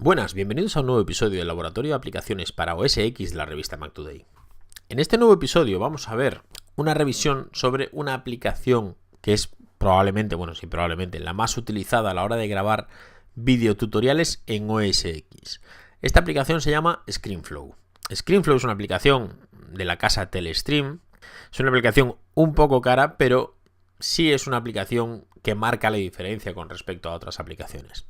Buenas, bienvenidos a un nuevo episodio del Laboratorio de Aplicaciones para OS X de la revista Mac Today. En este nuevo episodio vamos a ver una revisión sobre una aplicación que es probablemente la más utilizada a la hora de grabar videotutoriales en OS X. Esta aplicación se llama ScreenFlow. ScreenFlow es una aplicación de la casa Telestream. Es una aplicación un poco cara, pero sí es una aplicación que marca la diferencia con respecto a otras aplicaciones.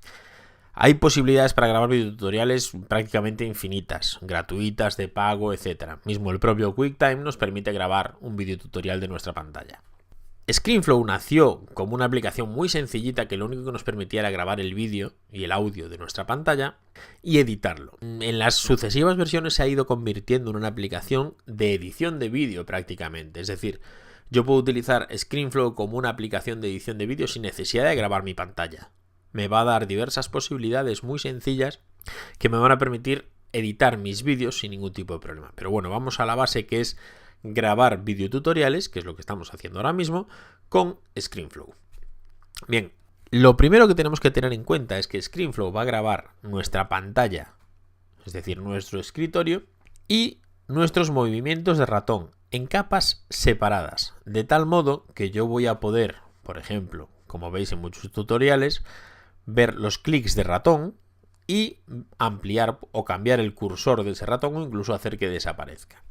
Hay posibilidades para grabar videotutoriales prácticamente infinitas, gratuitas, de pago, etc. Mismo el propio QuickTime nos permite grabar un videotutorial de nuestra pantalla. ScreenFlow nació como una aplicación muy sencillita que lo único que nos permitía era grabar el vídeo y el audio de nuestra pantalla y editarlo. En las sucesivas versiones se ha ido convirtiendo en una aplicación de edición de vídeo prácticamente. Es decir, yo puedo utilizar ScreenFlow como una aplicación de edición de vídeo sin necesidad de grabar mi pantalla. Me va a dar diversas posibilidades muy sencillas que me van a permitir editar mis vídeos sin ningún tipo de problema. Pero bueno, vamos a la base, que es grabar videotutoriales, que es lo que estamos haciendo ahora mismo, con ScreenFlow. Bien, lo primero que tenemos que tener en cuenta es que ScreenFlow va a grabar nuestra pantalla, es decir, nuestro escritorio, y nuestros movimientos de ratón en capas separadas, de tal modo que yo voy a poder, por ejemplo, como veis en muchos tutoriales, ver los clics de ratón y ampliar o cambiar el cursor de ese ratón o incluso hacer que desaparezca.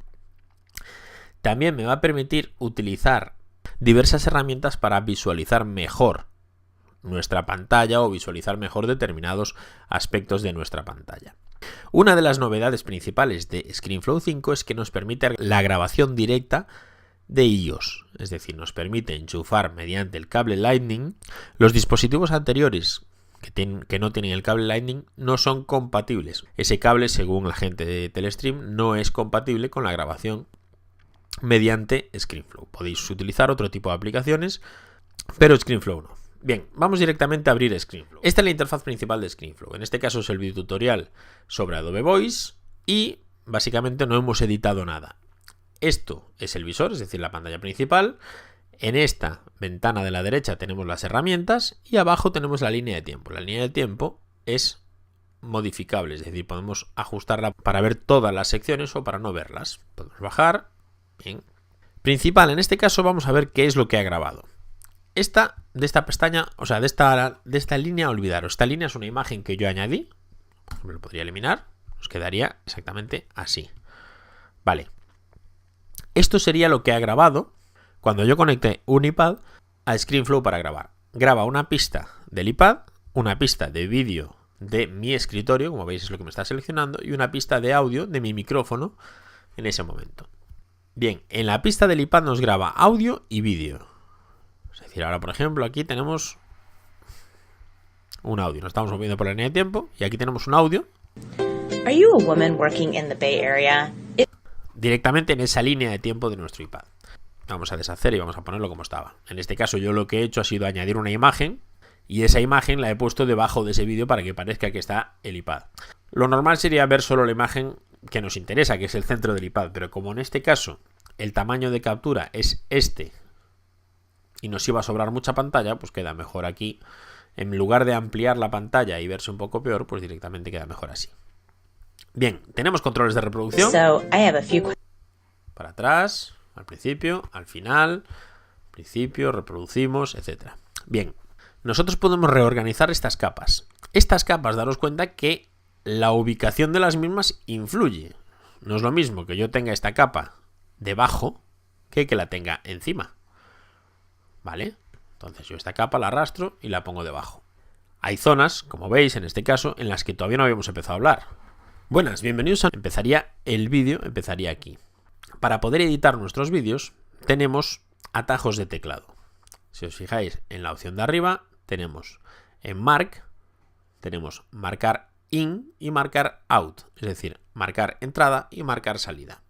También me va a permitir utilizar diversas herramientas para visualizar mejor nuestra pantalla o visualizar mejor determinados aspectos de nuestra pantalla. Una de las novedades principales de ScreenFlow 5 es que nos permite la grabación directa de iOS, es decir, nos permite enchufar mediante el cable Lightning. Los dispositivos anteriores que no tienen el cable Lightning no son compatibles. Ese cable, según la gente de Telestream, no es compatible con la grabación mediante ScreenFlow. Podéis utilizar otro tipo de aplicaciones, pero ScreenFlow no. Bien, vamos directamente a abrir ScreenFlow. Esta es la interfaz principal de ScreenFlow. En este caso es el videotutorial sobre Adobe Voice y básicamente no hemos editado nada. Esto es el visor, es decir, la pantalla principal. En esta ventana de la derecha tenemos las herramientas y abajo tenemos la línea de tiempo. La línea de tiempo es modificable, es decir, podemos ajustarla para ver todas las secciones o para no verlas. Podemos bajar. Bien. Principal, en este caso vamos a ver qué es lo que ha grabado. De esta pestaña, o sea, de esta línea, olvidaros. Esta línea es una imagen que yo añadí. Por ejemplo, lo podría eliminar. Nos quedaría exactamente así. Vale. Esto sería lo que ha grabado cuando yo conecté un iPad a ScreenFlow para grabar. Graba una pista del iPad, una pista de vídeo de mi escritorio, como veis es lo que me está seleccionando, y una pista de audio de mi micrófono en ese momento. Bien, en la pista del iPad nos graba audio y vídeo. Es decir, ahora por ejemplo aquí tenemos un audio. Nos estamos moviendo por la línea de tiempo y aquí tenemos un audio. Are you a woman working in the Bay Area? Directamente en esa línea de tiempo de nuestro iPad. Vamos a deshacer y vamos a ponerlo como estaba. En este caso yo lo que he hecho ha sido añadir una imagen y esa imagen la he puesto debajo de ese vídeo para que parezca que está el iPad. Lo normal sería ver solo la imagen que nos interesa, que es el centro del iPad, pero como en este caso el tamaño de captura es este y nos iba a sobrar mucha pantalla, pues queda mejor aquí. En lugar de ampliar la pantalla y verse un poco peor, pues directamente queda mejor así. Bien, tenemos controles de reproducción. Para atrás, al principio, al final, principio, reproducimos, etc. Bien, nosotros podemos reorganizar estas capas. Estas capas, daros cuenta que la ubicación de las mismas influye. No es lo mismo que yo tenga esta capa debajo que la tenga encima. ¿Vale? Entonces yo esta capa la arrastro y la pongo debajo. Hay zonas, como veis en este caso, en las que todavía no habíamos empezado a hablar. Buenas, bienvenidos a... El vídeo empezaría aquí. Para poder editar nuestros vídeos tenemos atajos de teclado. Si os fijáis en la opción de arriba tenemos en Mark, tenemos marcar in y marcar out, es decir, marcar entrada y marcar salida.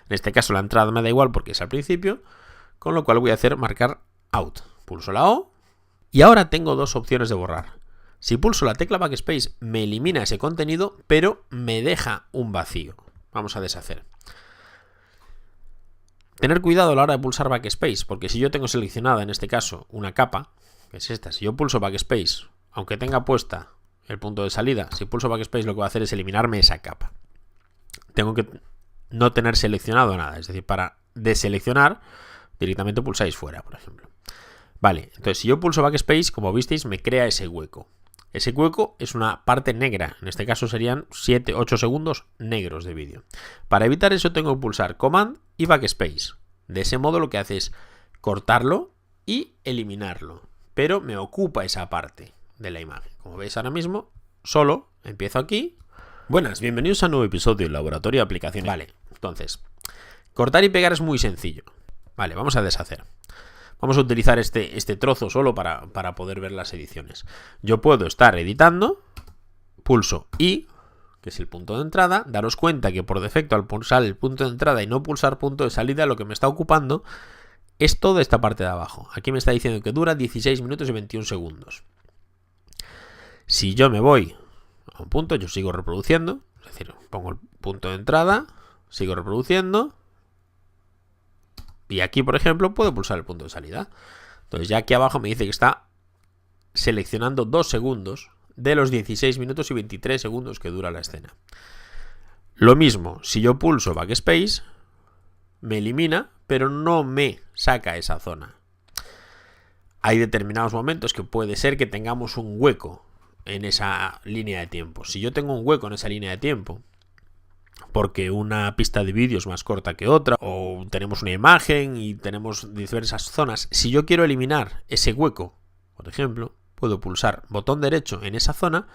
En este caso la entrada me da igual porque es al principio, con lo cual voy a hacer marcar out. Pulso la O y ahora tengo dos opciones de borrar. Si pulso la tecla Backspace me elimina ese contenido, pero me deja un vacío. Vamos a deshacer. Tener cuidado a la hora de pulsar Backspace, porque si yo tengo seleccionada en este caso una capa, que es esta, si yo pulso Backspace, aunque tenga puesta el punto de salida, si pulso backspace lo que va a hacer es eliminarme esa capa. Tengo que no tener seleccionado nada, es decir, para deseleccionar directamente pulsáis fuera, por ejemplo. Vale, entonces si yo pulso backspace, como visteis, me crea ese hueco. Ese hueco es una parte negra, en este caso serían 7-8 segundos negros de vídeo. Para evitar eso tengo que pulsar Command y Backspace. De ese modo lo que hace es cortarlo y eliminarlo, pero me ocupa esa parte de la imagen. Como veis ahora mismo, solo empiezo aquí. Buenas, bienvenidos a un nuevo episodio del Laboratorio de Aplicaciones. Vale, entonces, cortar y pegar es muy sencillo. Vale, vamos a deshacer. Vamos a utilizar este trozo solo para poder ver las ediciones. Yo puedo estar editando, pulso I, que es el punto de entrada. Daros cuenta que por defecto al pulsar el punto de entrada y no pulsar punto de salida, lo que me está ocupando es toda esta parte de abajo. Aquí me está diciendo que dura 16 minutos y 21 segundos. Si yo me voy a un punto, yo sigo reproduciendo. Es decir, pongo el punto de entrada, sigo reproduciendo. Y aquí, por ejemplo, puedo pulsar el punto de salida. Entonces ya aquí abajo me dice que está seleccionando 2 segundos de los 16 minutos y 23 segundos que dura la escena. Lo mismo, si yo pulso Backspace, me elimina, pero no me saca esa zona. Hay determinados momentos que puede ser que tengamos un hueco en esa línea de tiempo. Si yo tengo un hueco en esa línea de tiempo, porque una pista de vídeo es más corta que otra, o tenemos una imagen y tenemos diversas zonas, si yo quiero eliminar ese hueco, por ejemplo, puedo pulsar botón derecho en esa zona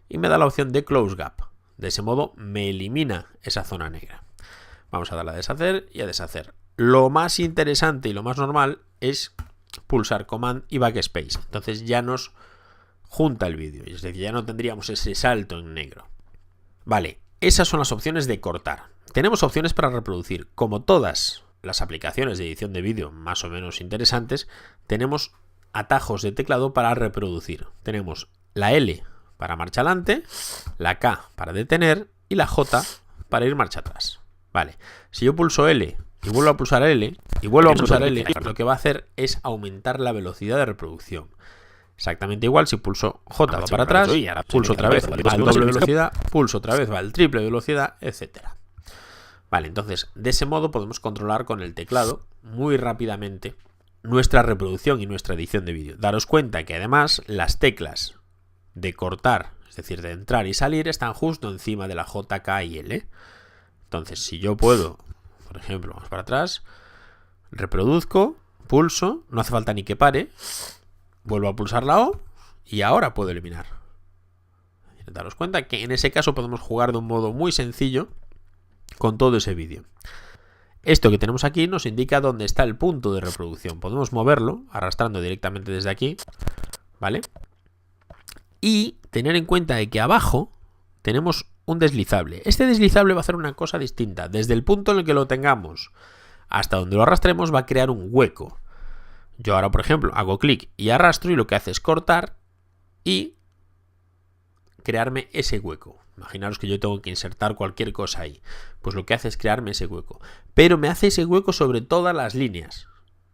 y me da la opción de Close Gap. De ese modo me elimina esa zona negra. Vamos a darle a deshacer y a deshacer. Lo más interesante y lo más normal es pulsar Command y Backspace. Entonces ya nos junta el vídeo, es decir, ya no tendríamos ese salto en negro. Vale. Esas son las opciones de cortar. Tenemos opciones para reproducir. Como todas las aplicaciones de edición de vídeo más o menos interesantes, tenemos atajos de teclado para reproducir. Tenemos la L para marcha adelante, la K para detener y la J para ir marcha atrás. Vale, si yo pulso L y vuelvo a pulsar L y vuelvo a pulsar L, lo que va a hacer es aumentar la velocidad de reproducción. Exactamente igual, si pulso J va para atrás, pulso otra vez, va al doble velocidad, pulso otra vez, va al triple velocidad, etcétera. Vale, entonces, de ese modo podemos controlar con el teclado muy rápidamente nuestra reproducción y nuestra edición de vídeo. Daros cuenta que además las teclas de cortar, es decir, de entrar y salir, están justo encima de la J, K y L. Entonces, si yo puedo, por ejemplo, vamos para atrás, reproduzco, pulso, no hace falta ni que pare. Vuelvo a pulsar la O y ahora puedo eliminar. Daros cuenta que en ese caso podemos jugar de un modo muy sencillo con todo ese vídeo. Esto que tenemos aquí nos indica dónde está el punto de reproducción. Podemos moverlo arrastrando directamente desde aquí, ¿vale? Y tener en cuenta de que abajo tenemos un deslizable. Este deslizable va a hacer una cosa distinta. Desde el punto en el que lo tengamos hasta donde lo arrastremos va a crear un hueco. Yo ahora, por ejemplo, hago clic y arrastro y lo que hace es cortar y crearme ese hueco. Imaginaros que yo tengo que insertar cualquier cosa ahí. Pues lo que hace es crearme ese hueco. Pero me hace ese hueco sobre todas las líneas.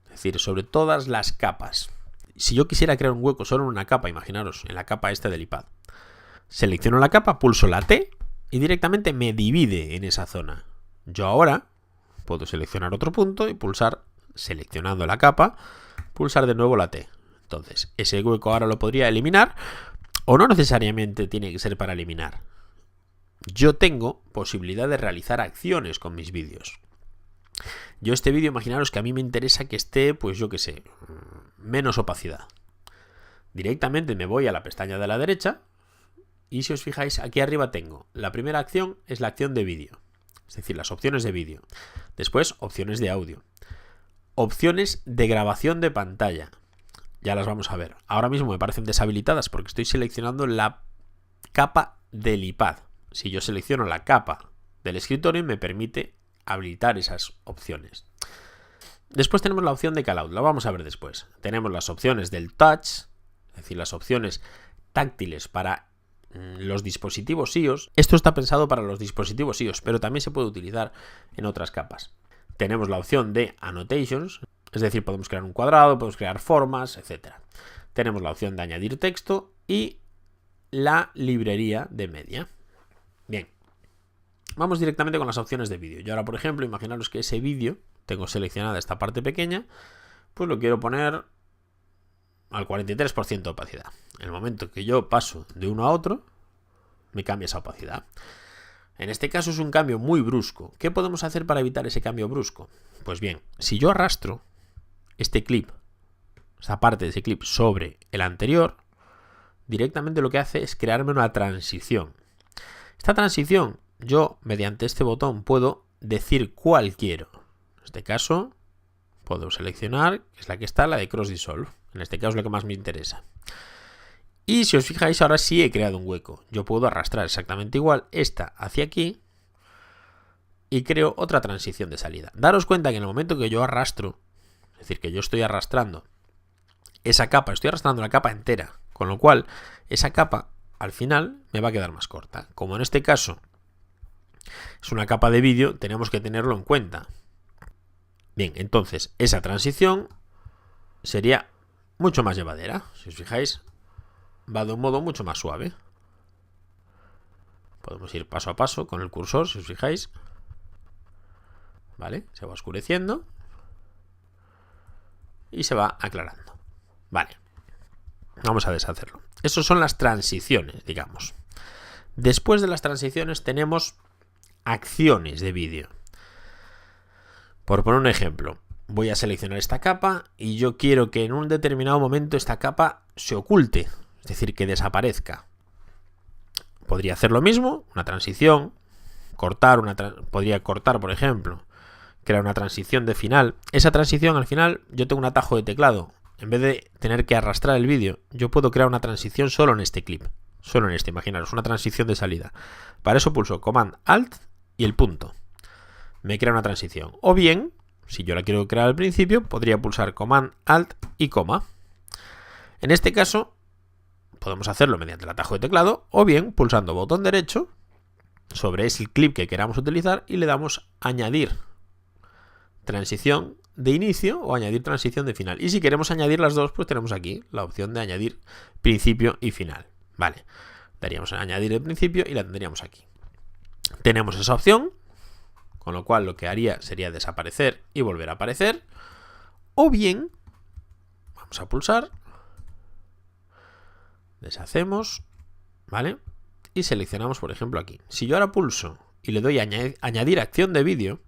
Es decir, sobre todas las capas. Si yo quisiera crear un hueco solo en una capa, imaginaros, en la capa esta del iPad. Selecciono la capa, pulso la T y directamente me divide en esa zona. Yo ahora puedo seleccionar otro punto y pulsar, seleccionando la capa, pulsar de nuevo la T. Entonces, ese hueco ahora lo podría eliminar o no necesariamente tiene que ser para eliminar. Yo tengo posibilidad de realizar acciones con mis vídeos. Yo este vídeo, imaginaros que a mí me interesa que esté, pues yo qué sé, menos opacidad. Directamente me voy a la pestaña de la derecha y si os fijáis, aquí arriba tengo la primera acción, es la acción de vídeo. Es decir, las opciones de vídeo. Después, opciones de audio. Opciones de grabación de pantalla. Ya las vamos a ver. Ahora mismo me parecen deshabilitadas porque estoy seleccionando la capa del iPad. Si yo selecciono la capa del escritorio me permite habilitar esas opciones. Después tenemos la opción de callout. La vamos a ver después. Tenemos las opciones del touch, es decir, las opciones táctiles para los dispositivos iOS. Esto está pensado para los dispositivos iOS, pero también se puede utilizar en otras capas. Tenemos la opción de annotations, es decir, podemos crear un cuadrado, podemos crear formas, etc. Tenemos la opción de añadir texto y la librería de media. Bien, vamos directamente con las opciones de vídeo. Yo ahora, por ejemplo, imaginaros que ese vídeo, tengo seleccionada esta parte pequeña, pues lo quiero poner al 43% de opacidad. En el momento que yo paso de uno a otro, me cambia esa opacidad. En este caso es un cambio muy brusco. ¿Qué podemos hacer para evitar ese cambio brusco? Pues bien, si yo arrastro este clip, esta parte de ese clip sobre el anterior, directamente lo que hace es crearme una transición. Esta transición, yo mediante este botón puedo decir cuál quiero. En este caso, puedo seleccionar, que es la que está, la de Cross Dissolve. En este caso es lo que más me interesa. Y si os fijáis, ahora sí he creado un hueco. Yo puedo arrastrar exactamente igual esta hacia aquí y creo otra transición de salida. Daros cuenta que en el momento que yo arrastro, es decir, que yo estoy arrastrando esa capa, estoy arrastrando la capa entera, con lo cual esa capa al final me va a quedar más corta. Como en este caso es una capa de vídeo, tenemos que tenerlo en cuenta. Bien, entonces esa transición sería mucho más llevadera. Si os fijáis, va de un modo mucho más suave. Podemos ir paso a paso con el cursor, si os fijáis. ¿Vale? Se va oscureciendo y se va aclarando. Vale. Vamos a deshacerlo. Esas son las transiciones, digamos. Después de las transiciones tenemos acciones de vídeo. Por poner un ejemplo, voy a seleccionar esta capa y yo quiero que en un determinado momento esta capa se oculte. Es decir, que desaparezca. Podría hacer lo mismo, una transición, cortar, podría cortar, por ejemplo, crear una transición de final. Esa transición, al final, yo tengo un atajo de teclado. En vez de tener que arrastrar el vídeo, yo puedo crear una transición solo en este clip. Solo en este, imaginaros, una transición de salida. Para eso pulso Command Alt y el punto. Me crea una transición. O bien, si yo la quiero crear al principio, podría pulsar Command Alt y coma. En este caso, podemos hacerlo mediante el atajo de teclado o bien pulsando botón derecho sobre ese clip que queramos utilizar y le damos añadir transición de inicio o añadir transición de final. Y si queremos añadir las dos, pues tenemos aquí la opción de añadir principio y final. Vale, daríamos a añadir el principio y la tendríamos aquí. Tenemos esa opción, con lo cual lo que haría sería desaparecer y volver a aparecer. O bien, vamos a pulsar, deshacemos, ¿vale? Y seleccionamos, por ejemplo, aquí. Si yo ahora pulso y le doy a añadir acción de vídeo,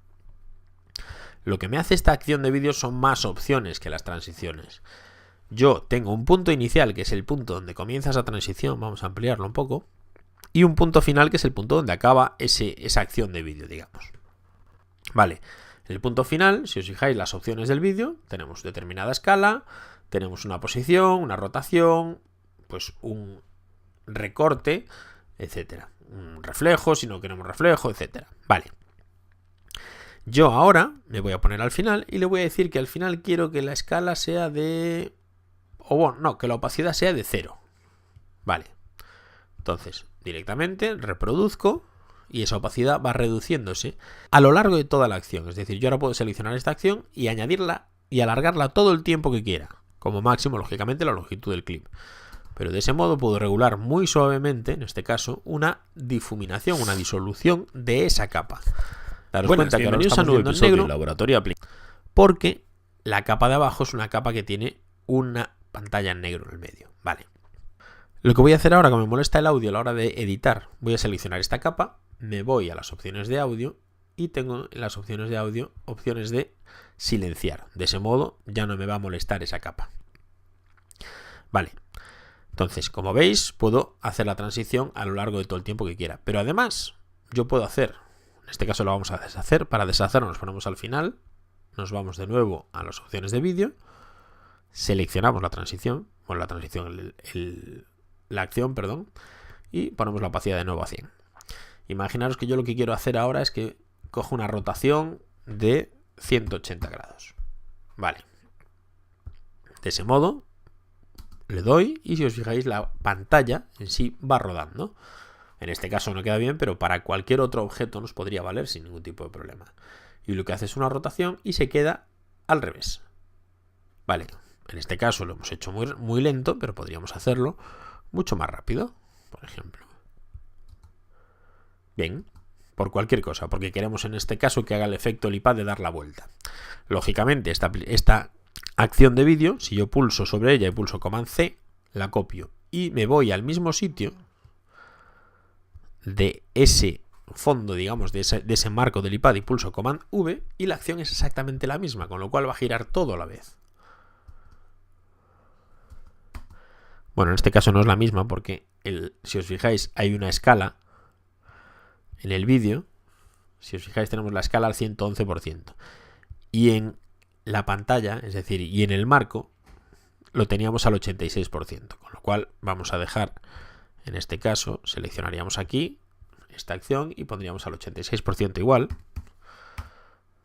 lo que me hace esta acción de vídeo son más opciones que las transiciones. Yo tengo un punto inicial, que es el punto donde comienza esa transición, vamos a ampliarlo un poco, y un punto final, que es el punto donde acaba esa acción de vídeo, digamos. Vale, en el punto final, si os fijáis las opciones del vídeo, tenemos determinada escala, tenemos una posición, una rotación, pues un recorte, etcétera. Un reflejo, si no queremos reflejo, etcétera. Vale. Yo ahora me voy a poner al final y le voy a decir que al final quiero que la escala sea de... o bueno, no, que la opacidad sea de 0. Vale. Entonces, directamente reproduzco y esa opacidad va reduciéndose a lo largo de toda la acción. Es decir, yo ahora puedo seleccionar esta acción y añadirla y alargarla todo el tiempo que quiera. Como máximo, lógicamente, la longitud del clip. Pero de ese modo puedo regular muy suavemente, en este caso, una difuminación, una disolución de esa capa. Daros cuenta que ahora lo estamos viendo en negro, laboratorio porque la capa de abajo es una capa que tiene una pantalla en negro en el medio. Vale. Lo que voy a hacer ahora, como me molesta el audio a la hora de editar, voy a seleccionar esta capa, me voy a las opciones de audio y tengo en las opciones de audio opciones de silenciar. De ese modo ya no me va a molestar esa capa. Vale. Entonces, como veis, puedo hacer la transición a lo largo de todo el tiempo que quiera. Pero además, yo puedo hacer, en este caso lo vamos a deshacer. Para deshacerlo nos ponemos al final, nos vamos de nuevo a las opciones de vídeo, seleccionamos la transición, bueno, la transición, la acción, perdón, y ponemos la opacidad de nuevo a 100. Imaginaros que yo lo que quiero hacer ahora es que cojo una rotación de 180 grados. Vale. De ese modo le doy y si os fijáis la pantalla en sí va rodando. En este caso no queda bien, pero para cualquier otro objeto nos podría valer sin ningún tipo de problema. Y lo que hace es una rotación y se queda al revés. Vale, en este caso lo hemos hecho muy lento, pero podríamos hacerlo mucho más rápido. por ejemplo. Bien, por cualquier cosa, porque queremos en este caso que haga el efecto el iPad de dar la vuelta. Lógicamente, esta acción de vídeo, si yo pulso sobre ella y pulso Command C, la copio y me voy al mismo sitio de ese fondo, digamos, de ese marco del iPad y pulso Command V y la acción es exactamente la misma, con lo cual va a girar todo a la vez. Bueno, en este caso no es la misma porque, si os fijáis, hay una escala en el vídeo. Si os fijáis, tenemos la escala al 111%. Y en la pantalla, es decir, y en el marco, lo teníamos al 86%. Con lo cual vamos a dejar, en este caso, seleccionaríamos aquí esta acción y pondríamos al 86% igual.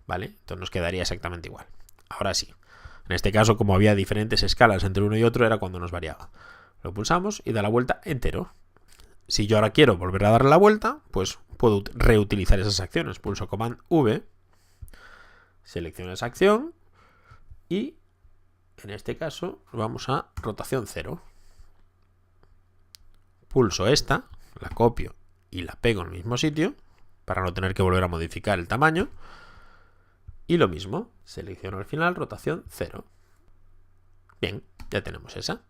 ¿Vale? Entonces nos quedaría exactamente igual. Ahora sí. En este caso, como había diferentes escalas entre uno y otro, era cuando nos variaba. Lo pulsamos y da la vuelta entero. Si yo ahora quiero volver a darle la vuelta, pues puedo reutilizar esas acciones. Pulso Command V, selecciono esa acción y en este caso vamos a rotación 0. Pulso esta, la copio y la pego en el mismo sitio para no tener que volver a modificar el tamaño. Y lo mismo, selecciono al final rotación 0. Bien, ya tenemos esa.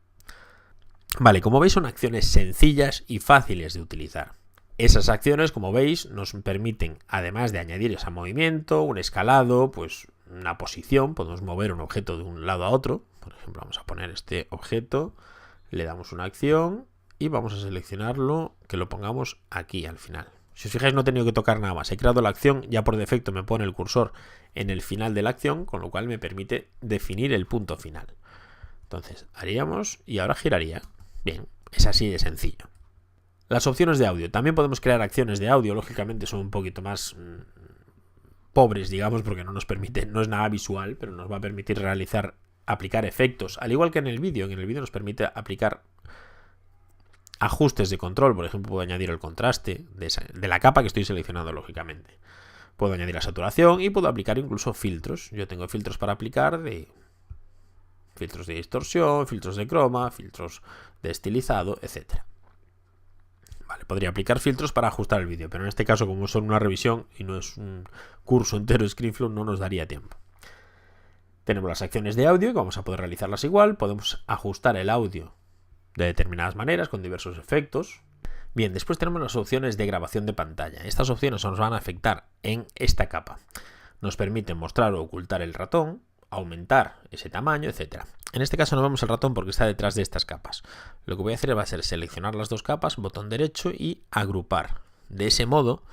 Vale, como veis son acciones sencillas y fáciles de utilizar. Esas acciones, como veis, nos permiten, además de añadir ese movimiento, un escalado, pues una posición, podemos mover un objeto de un lado a otro. Por ejemplo, vamos a poner este objeto, le damos una acción y vamos a seleccionarlo, que lo pongamos aquí al final. Si os fijáis, no he tenido que tocar nada más. He creado la acción, ya por defecto me pone el cursor en el final de la acción, con lo cual me permite definir el punto final. Entonces, haríamos y ahora giraría. Bien, es así de sencillo. Las opciones de audio. También podemos crear acciones de audio. Lógicamente son un poquito más pobres, digamos, porque no nos permite, no es nada visual, pero nos va a permitir aplicar efectos. Al igual que en el vídeo. En el vídeo nos permite aplicar ajustes de control. Por ejemplo, puedo añadir el contraste de la capa que estoy seleccionando, lógicamente. Puedo añadir la saturación y puedo aplicar incluso filtros. Yo tengo filtros para aplicar filtros de distorsión, filtros de croma, filtros de estilizado, etc. Vale, podría aplicar filtros para ajustar el vídeo, pero en este caso, como es solo una revisión y no es un curso entero de ScreenFlow, no nos daría tiempo. Tenemos las acciones de audio, que vamos a poder realizarlas igual. Podemos ajustar el audio de determinadas maneras, con diversos efectos. Bien, después tenemos las opciones de grabación de pantalla. Estas opciones nos van a afectar en esta capa. Nos permiten mostrar o ocultar el ratón, aumentar ese tamaño, etc. En este caso no vemos el ratón porque está detrás de estas capas. Lo que voy a hacer va a ser seleccionar las dos capas, botón derecho y agrupar. De ese modo,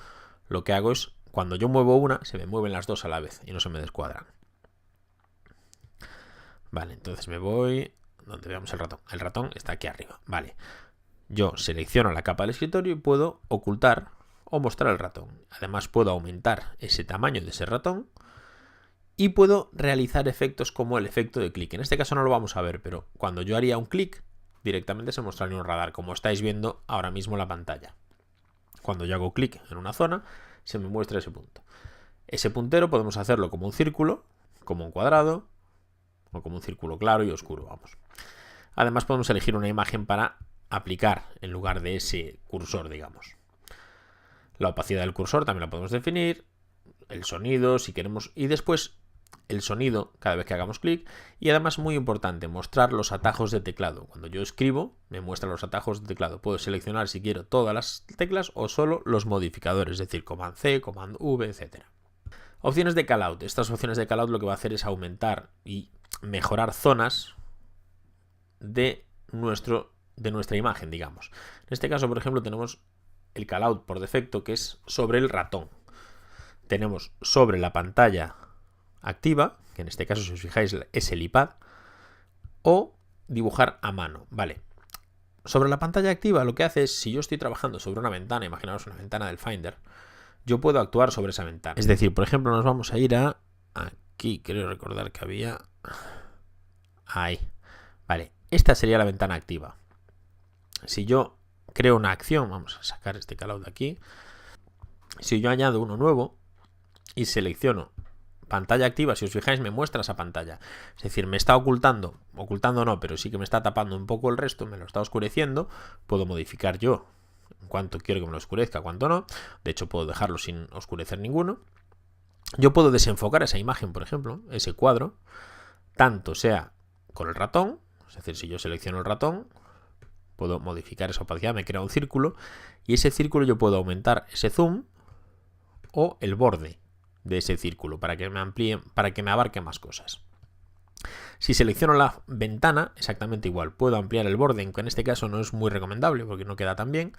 lo que hago es, cuando yo muevo una, se me mueven las dos a la vez y no se me descuadran. Vale, entonces me voy donde veamos el ratón. El ratón está aquí arriba. Vale, yo selecciono la capa del escritorio y puedo ocultar o mostrar el ratón. Además puedo aumentar ese tamaño de ese ratón. Y puedo realizar efectos como el efecto de clic. En este caso no lo vamos a ver, pero cuando yo haría un clic, directamente se mostraría un radar, como estáis viendo ahora mismo en la pantalla. Cuando yo hago clic en una zona, se me muestra ese punto. Ese puntero podemos hacerlo como un círculo, como un cuadrado, o como un círculo claro y oscuro, vamos. Además podemos elegir una imagen para aplicar en lugar de ese cursor, digamos. La opacidad del cursor también la podemos definir, el sonido si queremos, y después el sonido cada vez que hagamos clic, y además muy importante, mostrar los atajos de teclado. Cuando yo escribo me muestra los atajos de teclado. Puedo seleccionar si quiero todas las teclas o solo los modificadores, es decir, Command C, Command V, etc. Opciones de callout. Estas opciones de callout lo que va a hacer es aumentar y mejorar zonas de nuestra imagen, digamos. En este caso, por ejemplo, tenemos el callout por defecto, que es sobre el ratón. Tenemos sobre la pantalla activa, que en este caso, si os fijáis, es el iPad, o dibujar a mano. Vale. Sobre la pantalla activa lo que hace es, si yo estoy trabajando sobre una ventana, imaginaos una ventana del Finder, yo puedo actuar sobre esa ventana. Es decir, por ejemplo, nos vamos a ir a aquí, creo recordar que había ahí. Vale, esta sería la ventana activa. Si yo creo una acción, vamos a sacar este callout de aquí. Si yo añado uno nuevo y selecciono pantalla activa, si os fijáis, me muestra esa pantalla. Es decir, me está ocultando no, pero sí que me está tapando un poco el resto, me lo está oscureciendo. Puedo modificar yo en cuánto quiero que me lo oscurezca, cuánto no. De hecho, puedo dejarlo sin oscurecer ninguno. Yo puedo desenfocar esa imagen, por ejemplo, ese cuadro, tanto sea con el ratón, es decir, si yo selecciono el ratón, puedo modificar esa opacidad, me crea un círculo, y ese círculo yo puedo aumentar ese zoom o el borde de ese círculo para que me amplíe, para que me abarque más cosas. Si selecciono la ventana, exactamente igual, puedo ampliar el borde, aunque en este caso no es muy recomendable porque no queda tan bien,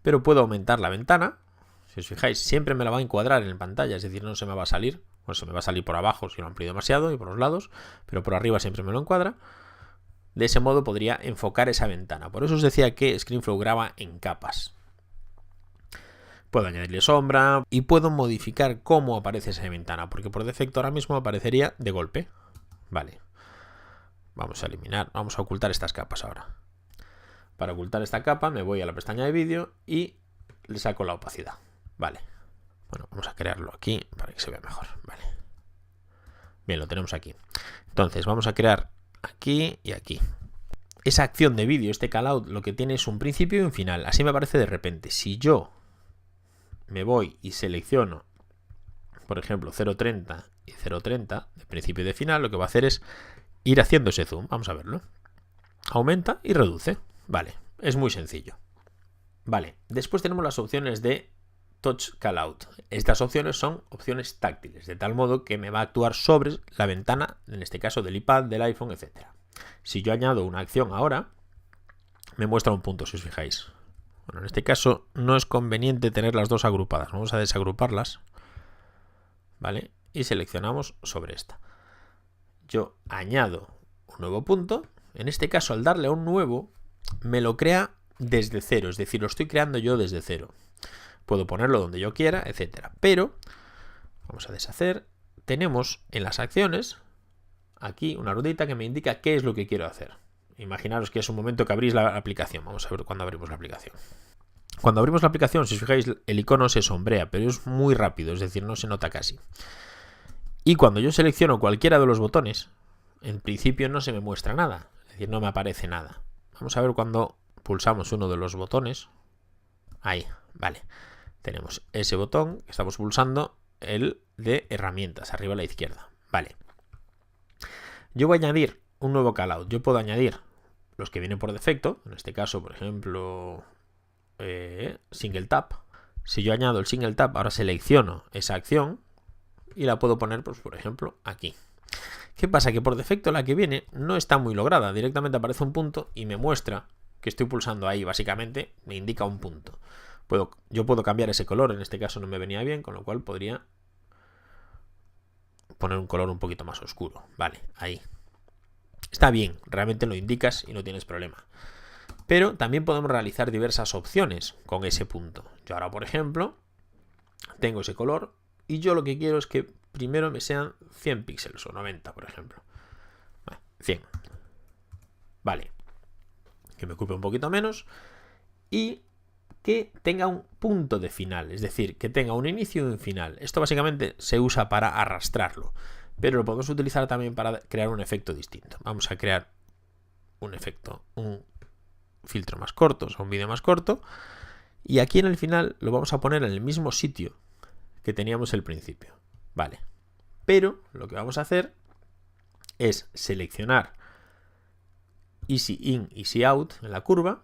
pero puedo aumentar la ventana. Si os fijáis, siempre me la va a encuadrar en pantalla, es decir, no se me va a salir, o se me va a salir por abajo si lo amplío demasiado y por los lados, pero por arriba siempre me lo encuadra. De ese modo podría enfocar esa ventana. Por eso os decía que ScreenFlow graba en capas. Puedo añadirle sombra y puedo modificar cómo aparece esa ventana, porque por defecto ahora mismo aparecería de golpe. Vale. Vamos a eliminar, vamos a ocultar estas capas ahora. Para ocultar esta capa me voy a la pestaña de vídeo y le saco la opacidad. Vale. Bueno, vamos a crearlo aquí para que se vea mejor. Vale. Bien, lo tenemos aquí. Entonces vamos a crear aquí y aquí. Esa acción de vídeo, este callout, lo que tiene es un principio y un final. Así me aparece de repente. Si yo me voy y selecciono, por ejemplo, 0.30 y 0.30 de principio y de final, lo que va a hacer es ir haciendo ese zoom. Vamos a verlo. Aumenta y reduce. Vale, es muy sencillo. Vale, después tenemos las opciones de Touch Callout. Estas opciones son opciones táctiles, de tal modo que me va a actuar sobre la ventana, en este caso del iPad, del iPhone, etc. Si yo añado una acción ahora, me muestra un punto, si os fijáis. Bueno, en este caso no es conveniente tener las dos agrupadas. Vamos a desagruparlas. ¿Vale? Y seleccionamos sobre esta. Yo añado un nuevo punto. En este caso, al darle a un nuevo, me lo crea desde cero. Es decir, lo estoy creando yo desde cero. Puedo ponerlo donde yo quiera, etcétera. Pero, vamos a deshacer. Tenemos en las acciones, aquí una rutita que me indica qué es lo que quiero hacer. Imaginaros que es un momento que abrís la aplicación. Vamos a ver cuándo abrimos la aplicación. Cuando abrimos la aplicación, si os fijáis, el icono se sombrea, pero es muy rápido, es decir, no se nota casi. Y cuando yo selecciono cualquiera de los botones, en principio no se me muestra nada, es decir, no me aparece nada. Vamos a ver cuando pulsamos uno de los botones. Ahí, vale. Tenemos ese botón que estamos pulsando, el de herramientas, arriba a la izquierda. Vale. Yo voy a añadir un nuevo callout. Yo puedo añadir los que vienen por defecto. En este caso, por ejemplo, single tap. Si yo añado el single tap, ahora selecciono esa acción y la puedo poner, pues, por ejemplo, aquí. ¿Qué pasa? Que por defecto la que viene no está muy lograda. Directamente aparece un punto y me muestra que estoy pulsando ahí. Básicamente me indica un punto. Yo puedo cambiar ese color. En este caso no me venía bien, con lo cual podría poner un color un poquito más oscuro. Vale, ahí. Está bien, realmente lo indicas y no tienes problema. Pero también podemos realizar diversas opciones con ese punto. Yo ahora, por ejemplo, tengo ese color y yo lo que quiero es que primero me sean 100 píxeles o 90, por ejemplo. 100. Vale. Que me ocupe un poquito menos y que tenga un punto de final, es decir, que tenga un inicio y un final. Esto básicamente se usa para arrastrarlo, pero lo podemos utilizar también para crear un efecto distinto. Vamos a crear un efecto, un filtro más corto, o sea, un vídeo más corto, y aquí en el final lo vamos a poner en el mismo sitio que teníamos al principio. Vale, pero lo que vamos a hacer es seleccionar Easy In, Easy Out en la curva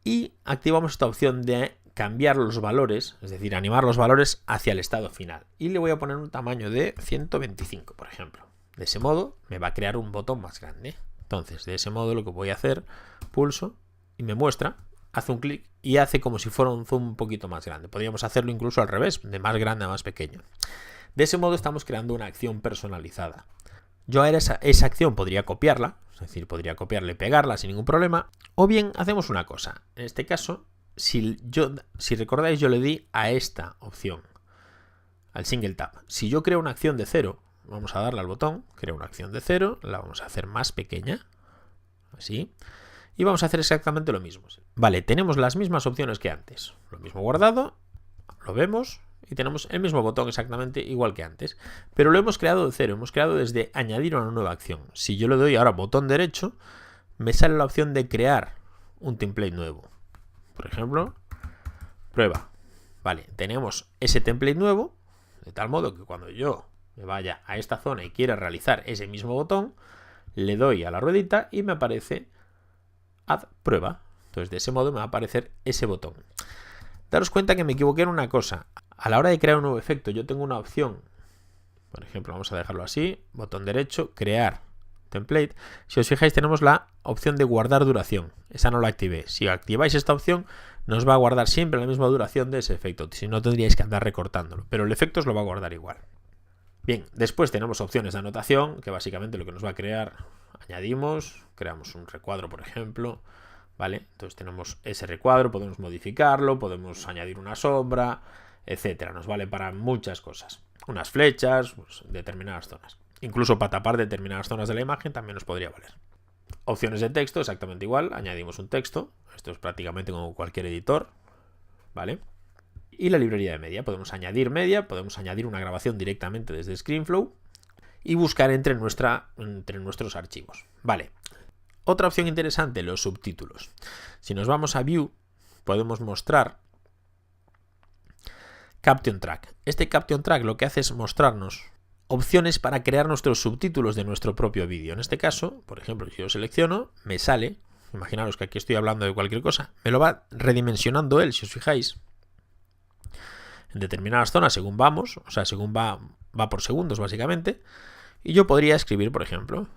y activamos esta opción de cambiar los valores, es decir, animar los valores hacia el estado final. Y le voy a poner un tamaño de 125, por ejemplo. De ese modo me va a crear un botón más grande. Entonces, de ese modo lo que voy a hacer, pulso y me muestra, hace un clic y hace como si fuera un zoom un poquito más grande. Podríamos hacerlo incluso al revés, de más grande a más pequeño. De ese modo estamos creando una acción personalizada. Yo a esa acción podría copiarla, es decir, podría copiarla y pegarla sin ningún problema. O bien hacemos una cosa. En este caso, si recordáis, yo le di a esta opción, al single tap. Si yo creo una acción de 0, vamos a darle al botón, creo una acción de 0, la vamos a hacer más pequeña, así, y vamos a hacer exactamente lo mismo. Vale, tenemos las mismas opciones que antes. Lo mismo guardado, lo vemos y tenemos el mismo botón exactamente igual que antes, pero lo hemos creado de cero, hemos creado desde añadir una nueva acción. Si yo le doy ahora botón derecho, me sale la opción de crear un template nuevo. Por ejemplo, prueba. Vale, tenemos ese template nuevo, de tal modo que cuando yo me vaya a esta zona y quiera realizar ese mismo botón, le doy a la ruedita y me aparece add prueba. Entonces de ese modo me va a aparecer ese botón. Daros cuenta que me equivoqué en una cosa. A la hora de crear un nuevo efecto, yo tengo una opción. Por ejemplo, vamos a dejarlo así. Botón derecho, crear template. Si os fijáis, tenemos la opción de guardar duración. Esa no la activé. Si activáis esta opción, nos va a guardar siempre la misma duración de ese efecto. Si no, tendríais que andar recortándolo. Pero el efecto os lo va a guardar igual. Bien, después tenemos opciones de anotación, que básicamente lo que nos va a crear, añadimos, creamos un recuadro, por ejemplo. ¿Vale? Entonces tenemos ese recuadro, podemos modificarlo, podemos añadir una sombra, etcétera. Nos vale para muchas cosas. Unas flechas, pues, determinadas zonas. Incluso para tapar determinadas zonas de la imagen también nos podría valer. Opciones de texto, exactamente igual. Añadimos un texto. Esto es prácticamente como cualquier editor. ¿Vale? Y la librería de media. Podemos añadir media, podemos añadir una grabación directamente desde ScreenFlow y buscar entre nuestros archivos. Vale. Otra opción interesante, los subtítulos. Si nos vamos a View, podemos mostrar Caption Track. Este Caption Track lo que hace es mostrarnos opciones para crear nuestros subtítulos de nuestro propio vídeo. En este caso, por ejemplo, si yo selecciono, me sale, imaginaros que aquí estoy hablando de cualquier cosa, me lo va redimensionando él, si os fijáis, en determinadas zonas según vamos, o sea, según va por segundos básicamente, y yo podría escribir, por ejemplo,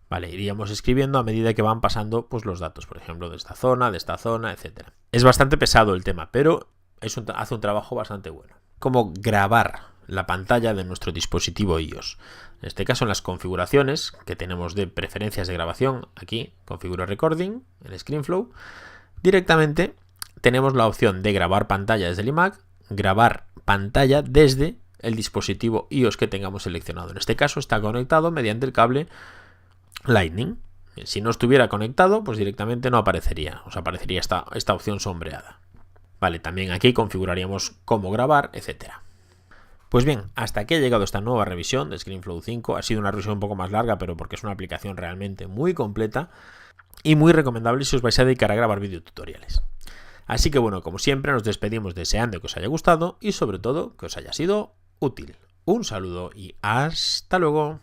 vale, iríamos escribiendo a medida que van pasando pues, los datos, por ejemplo, de esta zona, etc. Es bastante pesado el tema, pero hace un trabajo bastante bueno. Como grabar la pantalla de nuestro dispositivo iOS. En este caso, en las configuraciones que tenemos de preferencias de grabación, aquí, configuro recording, en ScreenFlow, directamente tenemos la opción de grabar pantalla desde el iMac, grabar pantalla desde el dispositivo iOS que tengamos seleccionado. En este caso está conectado mediante el cable Lightning. Si no estuviera conectado, pues directamente no aparecería. Os aparecería esta opción sombreada. Vale, también aquí configuraríamos cómo grabar, etcétera. Pues bien, hasta aquí ha llegado esta nueva revisión de ScreenFlow 5. Ha sido una revisión un poco más larga, pero porque es una aplicación realmente muy completa y muy recomendable si os vais a dedicar a grabar videotutoriales. Así que bueno, como siempre, nos despedimos deseando que os haya gustado y sobre todo que os haya sido útil. Un saludo y hasta luego.